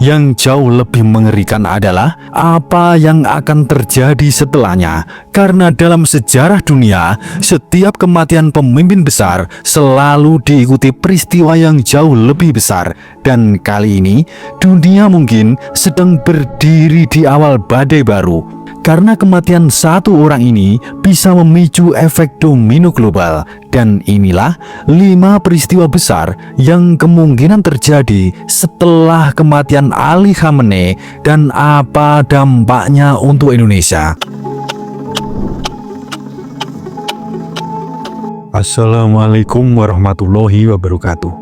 Yang jauh lebih mengerikan adalah apa yang akan terjadi setelahnya. Karena dalam sejarah dunia, setiap kematian pemimpin besar selalu diikuti peristiwa yang jauh lebih besar. Dan kali ini, dunia mungkin sedang berdiri di awal badai baru. Karena kematian satu orang ini bisa memicu efek domino global. Dan inilah 5 peristiwa besar yang kemungkinan terjadi setelah kematian Ali Khamenei dan apa dampaknya untuk Indonesia. Assalamualaikum warahmatullahi wabarakatuh.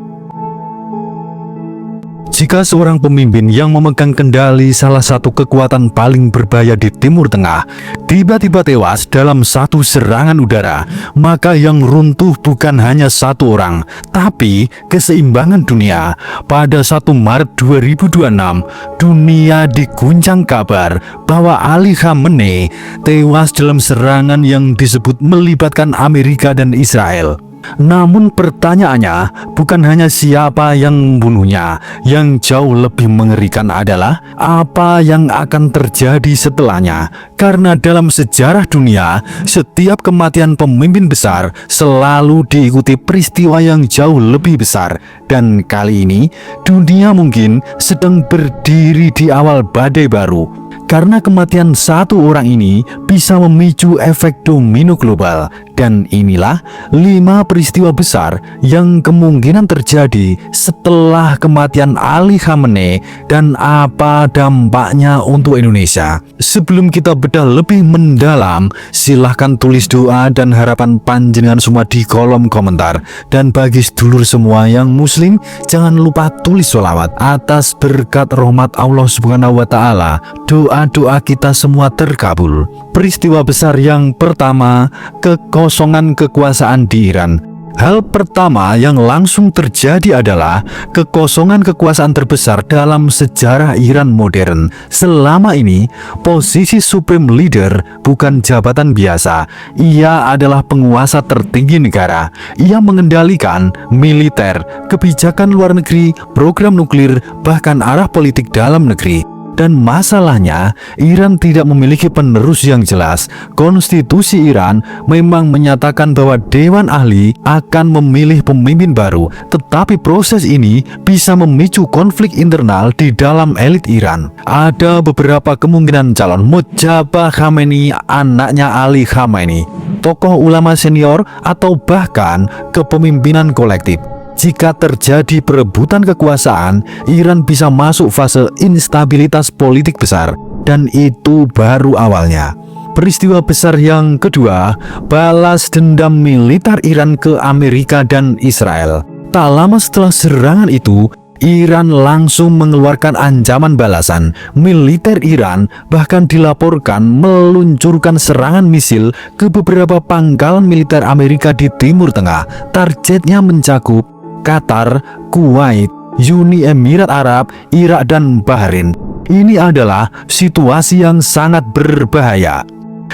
Jika seorang pemimpin yang memegang kendali salah satu kekuatan paling berbahaya di Timur Tengah tiba-tiba tewas dalam satu serangan udara, maka yang runtuh bukan hanya satu orang, tapi keseimbangan dunia. Pada 1 Maret 2026, dunia diguncang kabar bahwa Ali Khamenei tewas dalam serangan yang disebut melibatkan Amerika dan Israel. Namun pertanyaannya bukan hanya siapa yang membunuhnya. Yang jauh lebih mengerikan adalah apa yang akan terjadi setelahnya. Karena dalam sejarah dunia, setiap kematian pemimpin besar selalu diikuti peristiwa yang jauh lebih besar. Dan kali ini, dunia mungkin sedang berdiri di awal badai baru. Karena kematian satu orang ini bisa memicu efek domino global. Dan inilah 5 peristiwa besar yang kemungkinan terjadi setelah kematian Ali Khamenei dan apa dampaknya untuk Indonesia. Sebelum kita bedah lebih mendalam, silahkan tulis doa dan harapan panjenengan semua di kolom komentar. Dan bagi sedulur semua yang muslim, jangan lupa tulis sholawat atas berkat rahmat Allah Subhanahu wa Ta'ala. Doa-doa kita semua terkabul. Peristiwa besar yang pertama, kekosongan kekuasaan di Iran. Hal pertama yang langsung terjadi adalah kekosongan kekuasaan terbesar dalam sejarah Iran modern. Selama ini, posisi Supreme Leader bukan jabatan biasa. Ia adalah penguasa tertinggi negara. Ia mengendalikan militer, kebijakan luar negeri, program nuklir, bahkan arah politik dalam negeri. Dan masalahnya, Iran tidak memiliki penerus yang jelas. Konstitusi Iran memang menyatakan bahwa Dewan Ahli akan memilih pemimpin baru, tetapi proses ini bisa memicu konflik internal di dalam elit Iran. Ada beberapa kemungkinan calon: Mojtaba Khamenei, anaknya Ali Khamenei, tokoh ulama senior, atau bahkan kepemimpinan kolektif. Jika terjadi perebutan kekuasaan, Iran bisa masuk fase instabilitas politik besar, dan itu baru awalnya. Peristiwa besar yang kedua, balas dendam militer Iran ke Amerika dan Israel. Tak lama setelah serangan itu, Iran langsung mengeluarkan ancaman balasan. Militer Iran bahkan dilaporkan meluncurkan serangan misil ke beberapa pangkalan militer Amerika di Timur Tengah. Targetnya mencakup Qatar, Kuwait, Uni Emirat Arab, Irak, dan Bahrain. Ini adalah situasi yang sangat berbahaya.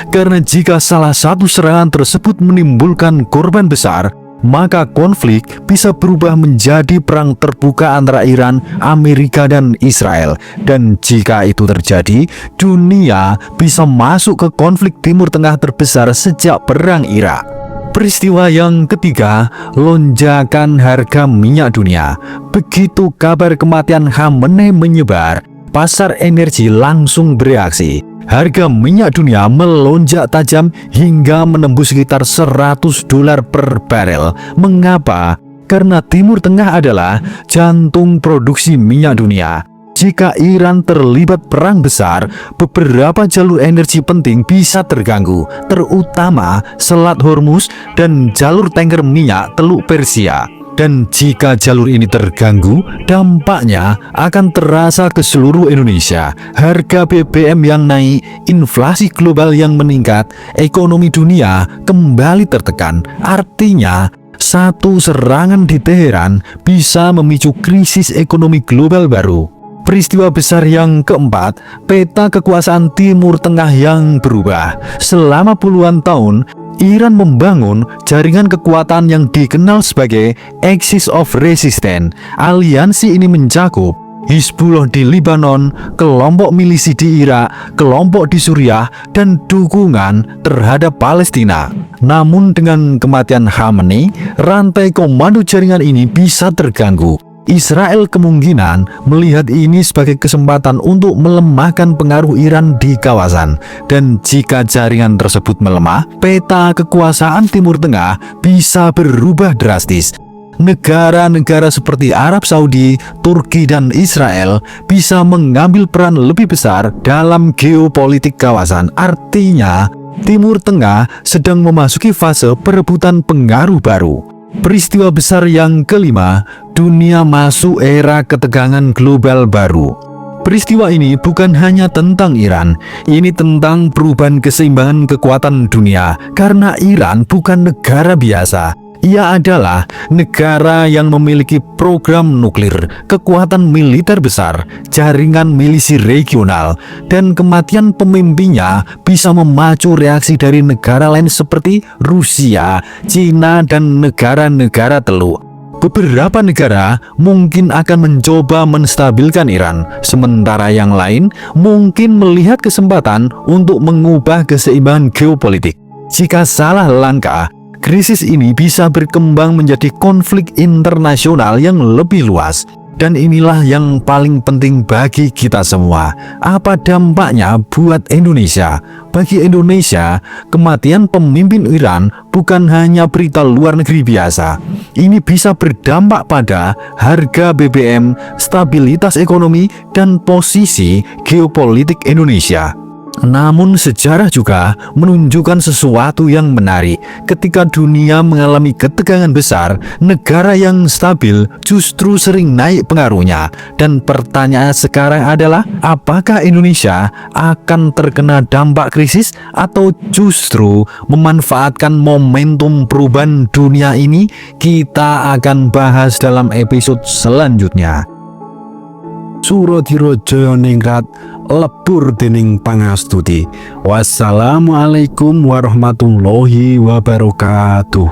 Karena jika salah satu serangan tersebut menimbulkan korban besar, maka konflik bisa berubah menjadi perang terbuka antara Iran, Amerika, dan Israel. Dan jika itu terjadi, dunia bisa masuk ke konflik Timur Tengah terbesar sejak Perang Irak. Peristiwa yang ketiga, lonjakan harga minyak dunia. Begitu kabar kematian Khamenei menyebar, pasar energi langsung bereaksi. Harga minyak dunia melonjak tajam hingga menembus sekitar $100 per barel. Mengapa? Karena Timur Tengah adalah jantung produksi minyak dunia. Jika Iran terlibat perang besar, beberapa jalur energi penting bisa terganggu, terutama Selat Hormuz dan jalur tanker minyak Teluk Persia. Dan jika jalur ini terganggu, dampaknya akan terasa ke seluruh Indonesia. Harga BBM yang naik, inflasi global yang meningkat, ekonomi dunia kembali tertekan. Artinya, satu serangan di Teheran bisa memicu krisis ekonomi global baru. Peristiwa besar yang keempat, peta kekuasaan Timur Tengah yang berubah. Selama puluhan tahun, Iran membangun jaringan kekuatan yang dikenal sebagai Axis of Resistance. Aliansi ini mencakup Hizbullah di Lebanon, kelompok milisi di Irak, kelompok di Suriah, dan dukungan terhadap Palestina. Namun dengan kematian Khamenei, rantai komando jaringan ini bisa terganggu. Israel kemungkinan melihat ini sebagai kesempatan untuk melemahkan pengaruh Iran di kawasan. Dan jika jaringan tersebut melemah, peta kekuasaan Timur Tengah bisa berubah drastis. Negara-negara seperti Arab Saudi, Turki, dan Israel bisa mengambil peran lebih besar dalam geopolitik kawasan. Artinya, Timur Tengah sedang memasuki fase perebutan pengaruh baru. Peristiwa besar yang kelima, dunia masuk era ketegangan global baru. Peristiwa ini bukan hanya tentang Iran, ini tentang perubahan keseimbangan kekuatan dunia. Karena Iran bukan negara biasa. Ia adalah negara yang memiliki program nuklir, kekuatan militer besar, jaringan milisi regional, dan kematian pemimpinnya bisa memacu reaksi dari negara lain seperti Rusia, Cina, dan negara-negara Teluk. Beberapa negara mungkin akan mencoba menstabilkan Iran, sementara yang lain mungkin melihat kesempatan untuk mengubah keseimbangan geopolitik. Jika salah langkah, krisis ini bisa berkembang menjadi konflik internasional yang lebih luas. Dan inilah yang paling penting bagi kita semua. Apa dampaknya buat Indonesia? Bagi Indonesia, kematian pemimpin Iran bukan hanya berita luar negeri biasa. Ini bisa berdampak pada harga BBM, stabilitas ekonomi, dan posisi geopolitik Indonesia. Namun sejarah juga menunjukkan sesuatu yang menarik. Ketika dunia mengalami ketegangan besar, negara yang stabil justru sering naik pengaruhnya. Dan pertanyaan sekarang adalah, apakah Indonesia akan terkena dampak krisis atau justru memanfaatkan momentum perubahan dunia ini? Kita akan bahas dalam episode selanjutnya. Suradira Jayaningrat lebur dening pangastuti. Wassalamualaikum warahmatullahi wabarakatuh.